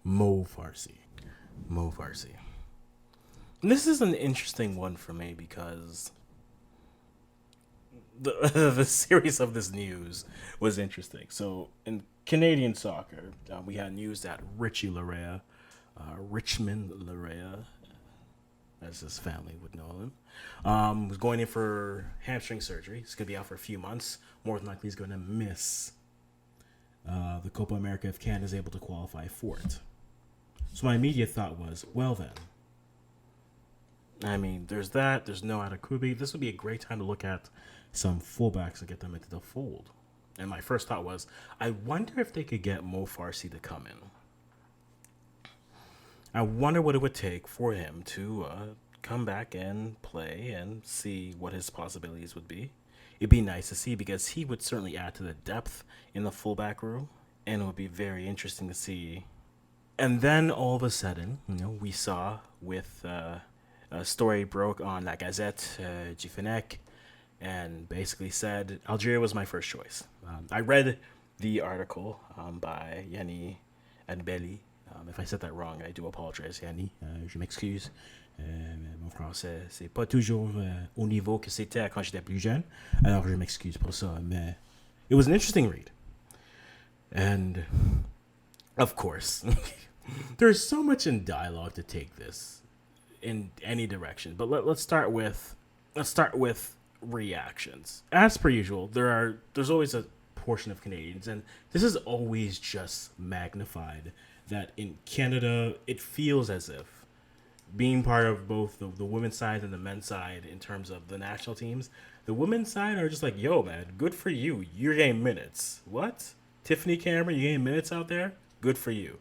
Mo Farsi. Mo Farsi. And this is an interesting one for me because the series of this news was interesting. So in Canadian soccer, we had news that Richmond Larea, as his family would know him, was going in for hamstring surgery. He's going to be out for a few months. More than likely, he's going to miss the Copa America if Canada is able to qualify for it. So my immediate thought was, well then, I mean, there's that. There's no Atakubi. This would be a great time to look at some fullbacks and get them into the fold. And my first thought was, I wonder if they could get Mo Farsi to come in. I wonder what it would take for him to come back and play and see what his possibilities would be. It'd be nice to see because he would certainly add to the depth in the fullback room, and it would be very interesting to see. And then all of a sudden, we saw with a story broke on La Gazette du Fennec, and basically said Algeria was my first choice. I read the article by Yanni Adbeli. If I said that wrong, I do apologize, Yanni. Je m'excuse. Mon français, c'est pas toujours au niveau que c'était quand j'étais plus jeune. Alors, je m'excuse pour ça. Mais it was an interesting read. And, of course, there's so much in dialogue to take this in any direction. But let's start with reactions. As per usual, there's always a portion of Canadians, and this is always just magnified, that in Canada, it feels as if being part of both the women's side and the men's side in terms of the national teams, the women's side are just like, yo, man, good for you. You're getting minutes. What? Tiffany Cameron, you're getting minutes out there? Good for you.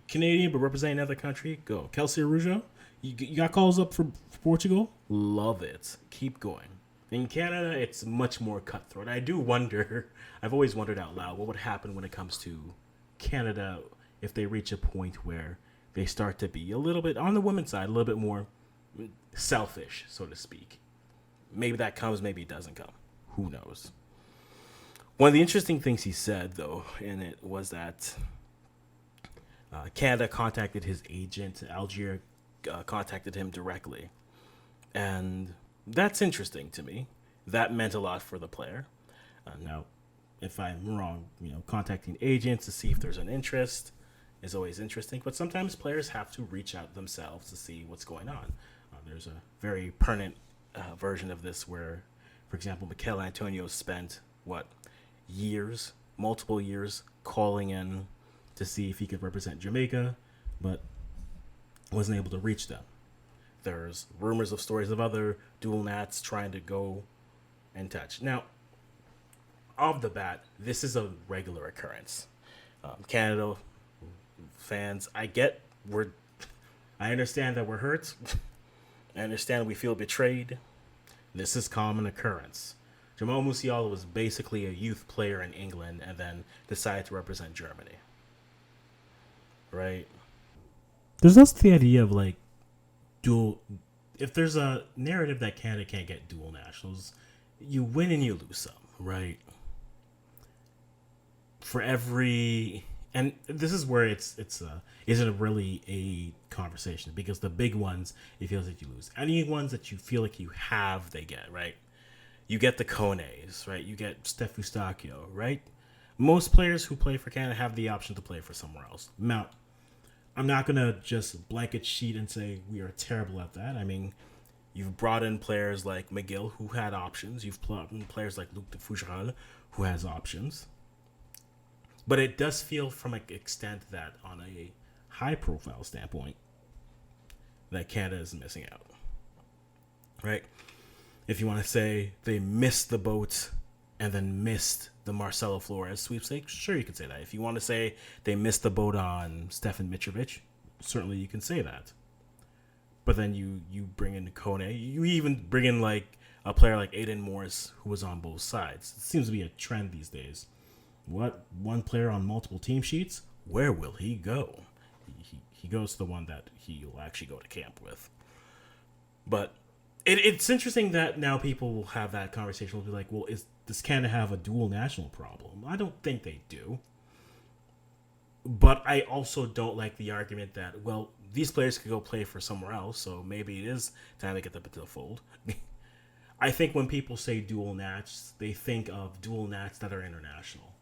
Canadian, but representing another country? Go. Kelsey Arujo, you got calls up for Portugal? Love it. Keep going. In Canada, it's much more cutthroat. I do wonder, I've always wondered out loud, what would happen when it comes to Canada if they reach a point where they start to be a little bit, on the women's side, a little bit more selfish, so to speak. Maybe that comes, maybe it doesn't come. Who knows? One of the interesting things he said, though, in it was that Canada contacted his agent. Algeria contacted him directly. And that's interesting to me. That meant a lot for the player. Now, if I'm wrong, contacting agents to see if there's an interest is always interesting. But sometimes players have to reach out themselves to see what's going on. There's a very pertinent version of this where, for example, Mikel Antonio spent, multiple years calling in to see if he could represent Jamaica, but wasn't able to reach them. There's rumors of stories of other dual nats trying to go and touch. Now, off the bat, this is a regular occurrence. Canada fans, I understand that we're hurt. I understand we feel betrayed. This is common occurrence. Jamal Musiala was basically a youth player in England and then decided to represent Germany. Right? There's also the idea of dual. If there's a narrative that Canada can't get dual nationals, you win and you lose some, right? For every, and this is where it's isn't really a conversation, because the big ones, it feels like you lose. Any ones that you feel like you have, they get, right? You get the Kones, right? You get Steph Eustachio, right? Most players who play for Canada have the option to play for somewhere else. Now, I'm not going to just blanket sheet and say we are terrible at that. I mean, you've brought in players like McGill who had options. You've brought in players like Luc de Fougeral who has options. But it does feel from an extent that on a high-profile standpoint that Canada is missing out, right? If you want to say they missed the boat and then missed the Marcelo Flores sweepstakes, sure, you can say that. If you want to say they missed the boat on Stefan Mitrovic, certainly you can say that. But then you bring in Kone. You even bring in a player like Aiden Morris who was on both sides. It seems to be a trend these days. What? One player on multiple team sheets? Where will he go? He goes to the one that he'll actually go to camp with. But it's interesting that now people will have that conversation. Will be like, well, does Canada have a dual national problem? I don't think they do. But I also don't like the argument that, well, these players could go play for somewhere else, so maybe it is time to get them into the fold. I think when people say dual nats, they think of dual nats that are international,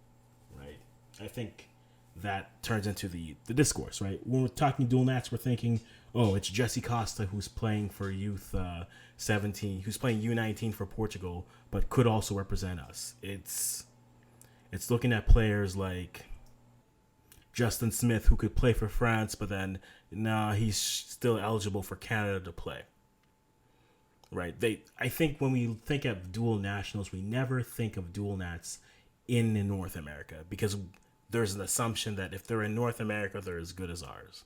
right? I think that turns into the discourse, right? When we're talking dual nats, we're thinking, oh, it's Jesse Costa who's playing for youth 17, who's playing U19 for Portugal, but could also represent us. It's looking at players like Justin Smith, who could play for France, but then he's still eligible for Canada to play. Right? I think when we think of dual nationals, we never think of dual nats in North America, because there's an assumption that if they're in North America, they're as good as ours.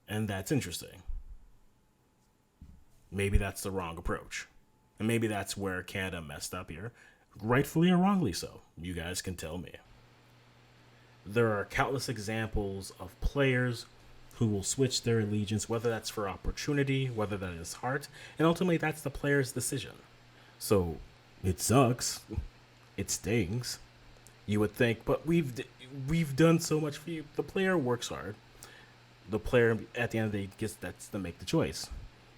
And that's interesting. Maybe that's the wrong approach. And maybe that's where Canada messed up here. Rightfully or wrongly so. You guys can tell me. There are countless examples of players who will switch their allegiance, whether that's for opportunity, whether that is heart, and ultimately that's the player's decision. So it sucks. It stings. You would think, but we've done so much for you. The player works hard. The player, at the end of the day, gets to make the choice.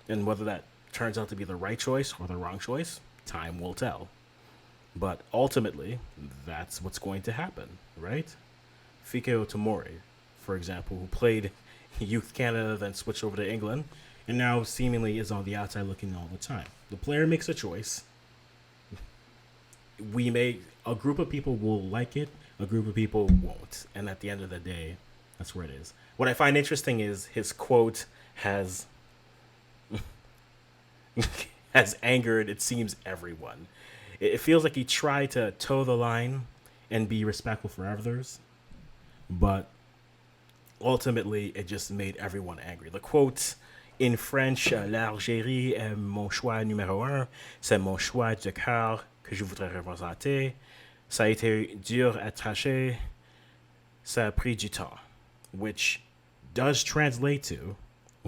And whether that turns out to be the right choice or the wrong choice, time will tell. But ultimately, that's what's going to happen, right? Fikeo Tomori, for example, who played Youth Canada, then switched over to England, and now seemingly is on the outside looking all the time. The player makes a choice. A group of people will like it, a group of people won't. And at the end of the day, that's where it is. What I find interesting is his quote has angered, it seems, everyone. It feels like he tried to toe the line and be respectful for others, but ultimately it just made everyone angry. The quote in French, l'Algérie est mon choix numéro un, c'est mon choix de cœur que je voudrais représenter. Ça a été dur à tâcher, ça a pris du temps, which does translate to,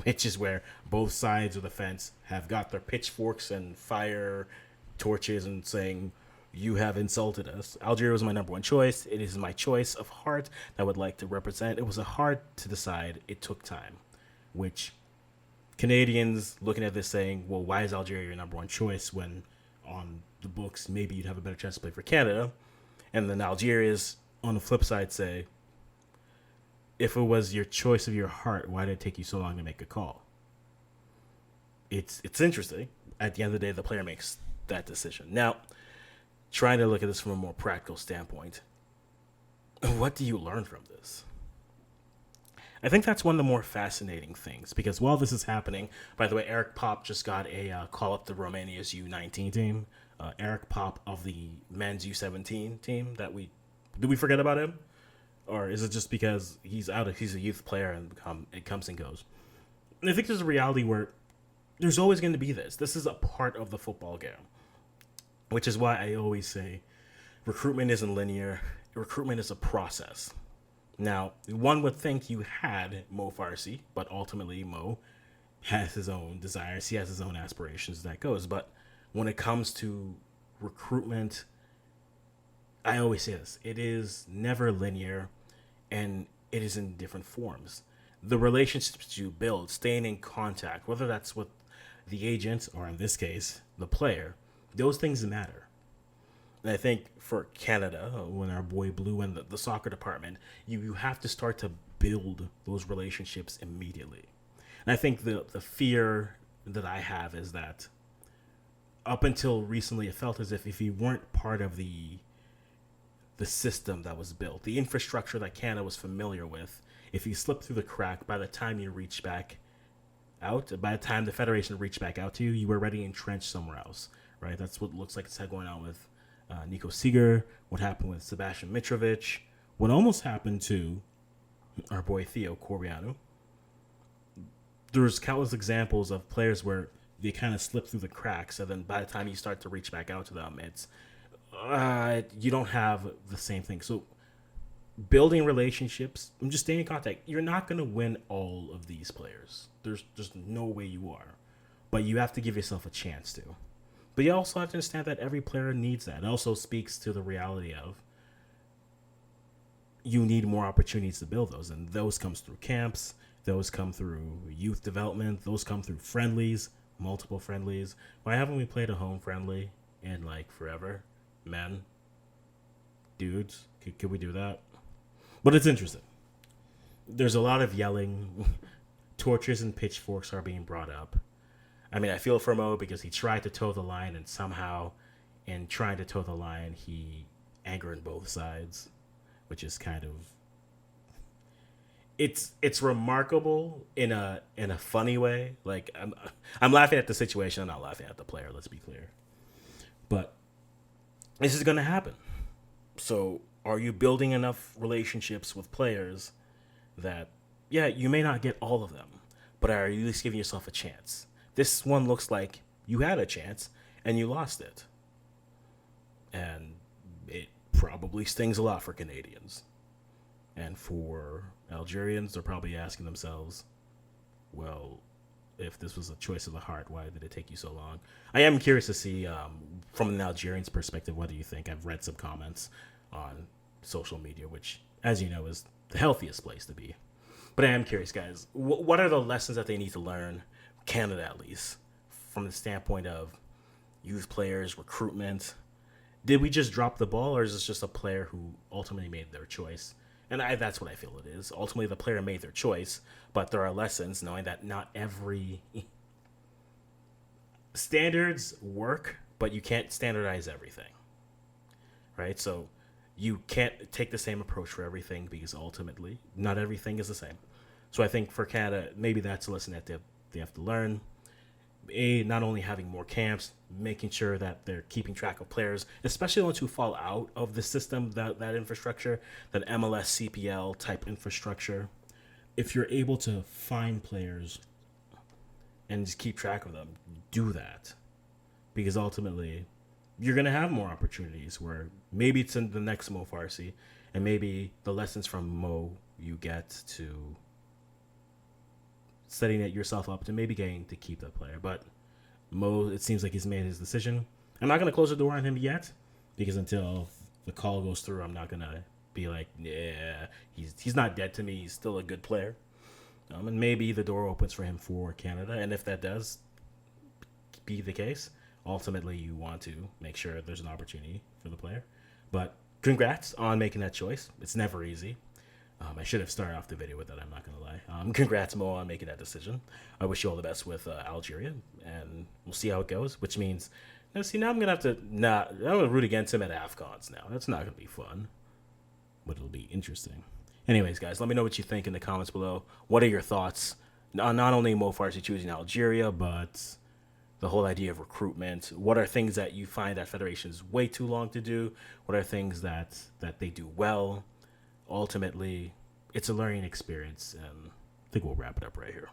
which is where both sides of the fence have got their pitchforks and fire torches and saying, you have insulted us. Algeria was my number one choice. It is my choice of heart that I would like to represent. It was hard to decide. It took time, which Canadians looking at this saying, well, why is Algeria your number one choice when on the books maybe you'd have a better chance to play for Canada? And then Algeria's on the flip side say, if it was your choice of your heart, why did it take you so long to make a call? It's interesting. At the end of the day, the player makes that decision. Now, trying to look at this from a more practical standpoint, what do you learn from this? I think that's one of the more fascinating things, because while this is happening, by the way, Eric Pop just got a call up to Romania's U19 team. Eric Pop of the men's U17 team did we forget about him? Or is it just because he's a youth player and it comes and goes? And I think there's a reality where there's always going to be this. This is a part of the football game, which is why I always say recruitment isn't linear. Recruitment is a process. Now, one would think you had Mo Farsi, but ultimately Mo has his own desires. He has his own aspirations. That goes. But when it comes to recruitment, I always say this. It is never linear, and it is in different forms. The relationships you build, staying in contact, whether that's with the agent or in this case, the player, those things matter. And I think for Canada, when our boy Blue and the soccer department, you have to start to build those relationships immediately. And I think the fear that I have is that up until recently, it felt as if you weren't part of the system that was built, the infrastructure that Canada was familiar with, if you slip through the crack, by the time you reach back out, by the time the Federation reached back out to you, you were already entrenched somewhere else, right? That's what looks like it's going on with Nico Seeger, what happened with Sebastian Mitrovic, what almost happened to our boy Theo Corbiano. There's countless examples of players where they kind of slip through the cracks, and then by the time you start to reach back out to them, it's you don't have the same thing. So building relationships and just staying in contact, you're not going to win all of these players. There's just no way you are. But you have to give yourself a chance to. But you also have to understand that every player needs that. It also speaks to the reality of you need more opportunities to build those, and those comes through camps, those come through youth development, those come through friendlies, multiple friendlies. Why haven't we played a home friendly in like forever? Men, dudes, could we do that? But it's interesting. There's a lot of yelling. Torches and pitchforks are being brought up. I mean, I feel for Mo because he tried to toe the line, and somehow in trying to toe the line he angered both sides, which is kind of, it's remarkable in a funny way. Like I'm laughing at the situation, I'm not laughing at the player, let's be clear. But this is going to happen. So are you building enough relationships with players that, yeah, you may not get all of them, but are you at least giving yourself a chance? This one looks like you had a chance and you lost it. And it probably stings a lot for Canadians. And for Algerians, they're probably asking themselves, well, if this was a choice of the heart, why did it take you so long? I am curious to see, from an Algerian's perspective, what do you think? I've read some comments on social media, which, as you know, is the healthiest place to be. But I am curious, guys, what are the lessons that they need to learn, Canada at least, from the standpoint of youth players, recruitment? Did we just drop the ball, or is this just a player who ultimately made their choice? And that's what I feel it is. Ultimately, the player made their choice, but there are lessons knowing that not every standards work, but you can't standardize everything, right? So you can't take the same approach for everything because ultimately not everything is the same. So I think for Canada, maybe that's a lesson that they have to learn. Not only having more camps, making sure that they're keeping track of players, especially the ones who fall out of the system, that infrastructure, that MLS, CPL type infrastructure. If you're able to find players and just keep track of them, do that. Because ultimately, you're going to have more opportunities where maybe it's in the next Mo Farsi, and maybe the lessons from Mo you get to setting it yourself up to maybe getting to keep that player. But Mo, it seems like he's made his decision. I'm not going to close the door on him yet, because until the call goes through, I'm not going to be like, yeah, he's not dead to me. He's still a good player. And maybe the door opens for him for Canada. And if that does be the case, ultimately you want to make sure there's an opportunity for the player. But congrats on making that choice. It's never easy. I should have started off the video with that, I'm not going to lie. Congrats, Mo, on making that decision. I wish you all the best with Algeria, and we'll see how it goes, which means, now I'm going to have I'm going to root against him at AFCONs now. That's not going to be fun, but it'll be interesting. Anyways, guys, let me know what you think in the comments below. What are your thoughts on not only Mo Farsi choosing Algeria, but the whole idea of recruitment? What are things that you find that Federation is way too long to do? What are things that they do well? Ultimately, it's a learning experience, and I think we'll wrap it up right here.